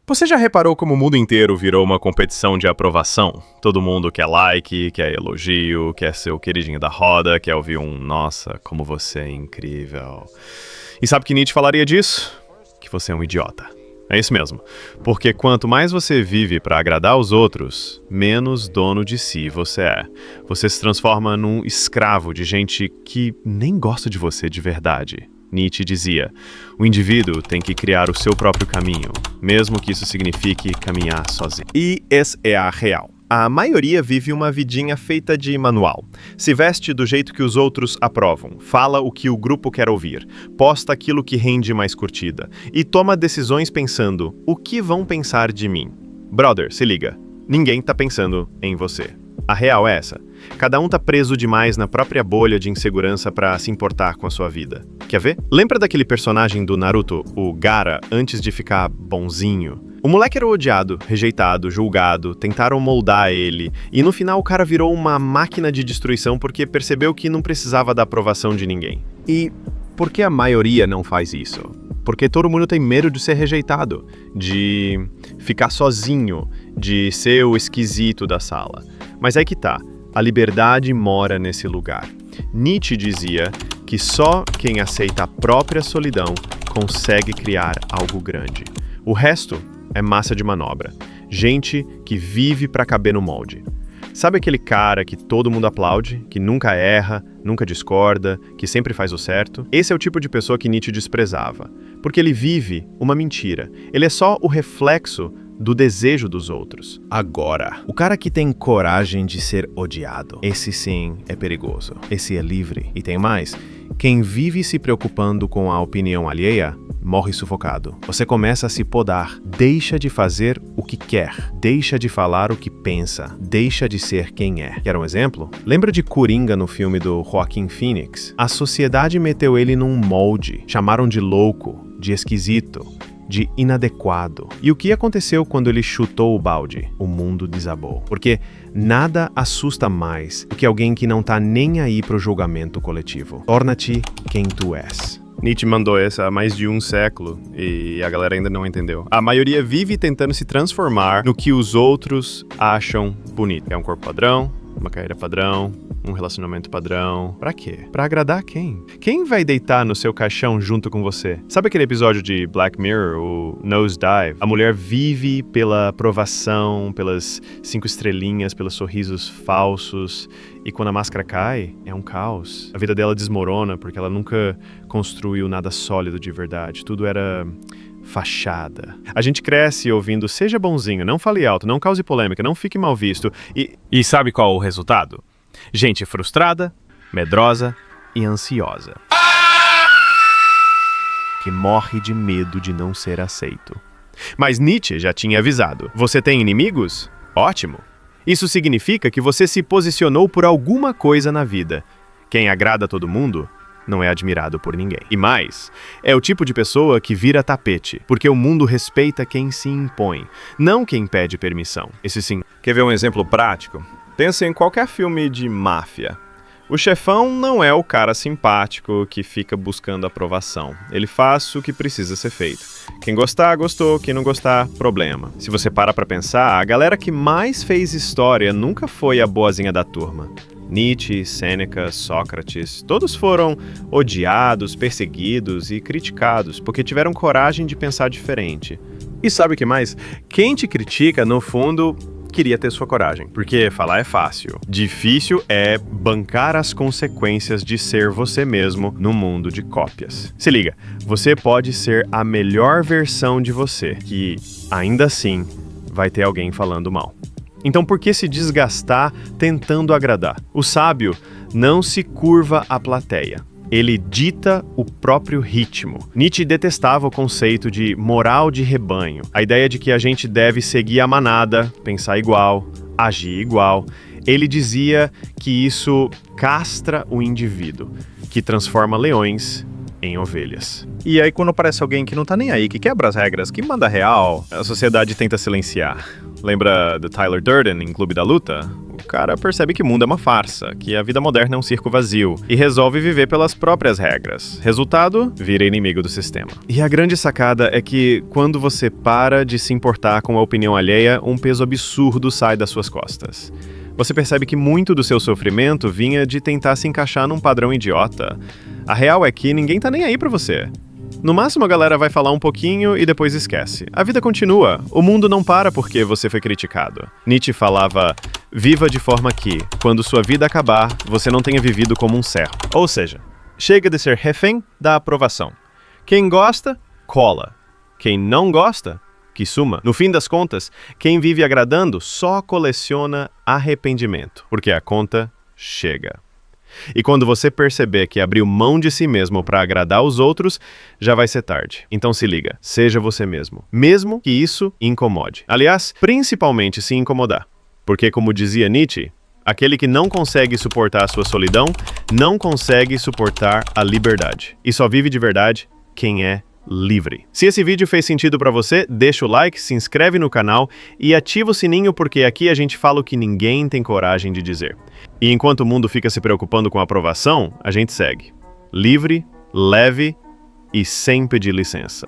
Você já reparou como o mundo inteiro virou uma competição de aprovação? Todo mundo quer like, quer elogio, quer ser o queridinho da roda, quer ouvir um "Nossa, como você é incrível". E sabe que Nietzsche falaria disso? Que você é um idiota. É isso mesmo. Porque quanto mais você vive para agradar os outros, menos dono de si você é. Você se transforma num escravo de gente que nem gosta de você de verdade. Nietzsche dizia: o indivíduo tem que criar o seu próprio caminho, mesmo que isso signifique caminhar sozinho. E essa é a real. A maioria vive uma vidinha feita de manual. Se veste do jeito que os outros aprovam, fala o que o grupo quer ouvir, posta aquilo que rende mais curtida e toma decisões pensando: o que vão pensar de mim? Brother, se liga, ninguém tá pensando em você. A real é essa. Cada um tá preso demais na própria bolha de insegurança pra se importar com a sua vida. Quer ver? Lembra daquele personagem do Naruto, o Gaara, antes de ficar bonzinho? O moleque era odiado, rejeitado, julgado, tentaram moldar ele, e no final o cara virou uma máquina de destruição porque percebeu que não precisava da aprovação de ninguém. E por que a maioria não faz isso? Porque todo mundo tem medo de ser rejeitado, de ficar sozinho, de ser o esquisito da sala. Mas é que tá, a liberdade mora nesse lugar. Nietzsche dizia que só quem aceita a própria solidão consegue criar algo grande. O resto é massa de manobra. Gente que vive pra caber no molde. Sabe aquele cara que todo mundo aplaude, que nunca erra, nunca discorda, que sempre faz o certo? Esse é o tipo de pessoa que Nietzsche desprezava. Porque ele vive uma mentira. Ele é só o reflexo do desejo dos outros. Agora, o cara que tem coragem de ser odiado, esse sim é perigoso. Esse é livre. E tem mais, quem vive se preocupando com a opinião alheia, morre sufocado. Você começa a se podar. Deixa de fazer o que quer. Deixa de falar o que pensa. Deixa de ser quem é. Quer um exemplo? Lembra de Coringa no filme do Joaquin Phoenix? A sociedade meteu ele num molde. Chamaram de louco, de esquisito, de inadequado. E o que aconteceu quando ele chutou o balde? O mundo desabou. Porque nada assusta mais do que alguém que não tá nem aí pro julgamento coletivo. Torna-te quem tu és. Nietzsche mandou essa há mais de um século e a galera ainda não entendeu. A maioria vive tentando se transformar no que os outros acham bonito. É um corpo padrão, uma carreira padrão, um relacionamento padrão. Pra quê? Pra agradar quem? Quem vai deitar no seu caixão junto com você? Sabe aquele episódio de Black Mirror, o Nosedive? A mulher vive pela aprovação, pelas 5 estrelinhas, pelos sorrisos falsos. E quando a máscara cai, é um caos. A vida dela desmorona porque ela nunca construiu nada sólido de verdade. Tudo era fachada. A gente cresce ouvindo: seja bonzinho, não fale alto, não cause polêmica, não fique mal visto. E sabe qual o resultado? Gente frustrada, medrosa e ansiosa. Que morre de medo de não ser aceito. Mas Nietzsche já tinha avisado: você tem inimigos? Ótimo! Isso significa que você se posicionou por alguma coisa na vida. Quem agrada a todo mundo não é admirado por ninguém. E mais, é o tipo de pessoa que vira tapete, porque o mundo respeita quem se impõe, não quem pede permissão. Esse sim. Quer ver um exemplo prático? Pensa em qualquer filme de máfia. O chefão não é o cara simpático que fica buscando aprovação. Ele faz o que precisa ser feito. Quem gostar, gostou. Quem não gostar, problema. Se você para pra pensar, a galera que mais fez história nunca foi a boazinha da turma. Nietzsche, Sêneca, Sócrates, todos foram odiados, perseguidos e criticados porque tiveram coragem de pensar diferente. E sabe o que mais? Quem te critica, no fundo, queria ter sua coragem, porque falar é fácil. Difícil é bancar as consequências de ser você mesmo no mundo de cópias. Se liga, você pode ser a melhor versão de você, que ainda assim vai ter alguém falando mal. Então por que se desgastar tentando agradar? O sábio não se curva à plateia. Ele dita o próprio ritmo. Nietzsche detestava o conceito de moral de rebanho, a ideia de que a gente deve seguir a manada, pensar igual, agir igual. Ele dizia que isso castra o indivíduo, que transforma leões em ovelhas. E aí quando aparece alguém que não tá nem aí, que quebra as regras, que manda real, a sociedade tenta silenciar. Lembra do Tyler Durden em Clube da Luta? O O cara percebe que o mundo é uma farsa, que a vida moderna é um circo vazio, e resolve viver pelas próprias regras. Resultado, vira inimigo do sistema. E a grande sacada é que, quando você para de se importar com a opinião alheia, um peso absurdo sai das suas costas. Você percebe que muito do seu sofrimento vinha de tentar se encaixar num padrão idiota. A real é que ninguém tá nem aí pra você. No máximo a galera vai falar um pouquinho e depois esquece. A vida continua, o mundo não para porque você foi criticado. Nietzsche falava, viva de forma que, quando sua vida acabar, você não tenha vivido como um servo. Ou seja, chega de ser refém da aprovação. Quem gosta, cola. Quem não gosta, que suma. No fim das contas, quem vive agradando só coleciona arrependimento, porque a conta chega. E quando você perceber que abriu mão de si mesmo para agradar os outros, já vai ser tarde. Então se liga, seja você mesmo, mesmo que isso incomode. Aliás, principalmente se incomodar. Porque, como dizia Nietzsche, aquele que não consegue suportar a sua solidão, não consegue suportar a liberdade. E só vive de verdade quem é livre. Se esse vídeo fez sentido para você, deixa o like, se inscreve no canal e ativa o sininho porque aqui a gente fala o que ninguém tem coragem de dizer. E enquanto o mundo fica se preocupando com a aprovação, a gente segue. Livre, leve e sem pedir licença.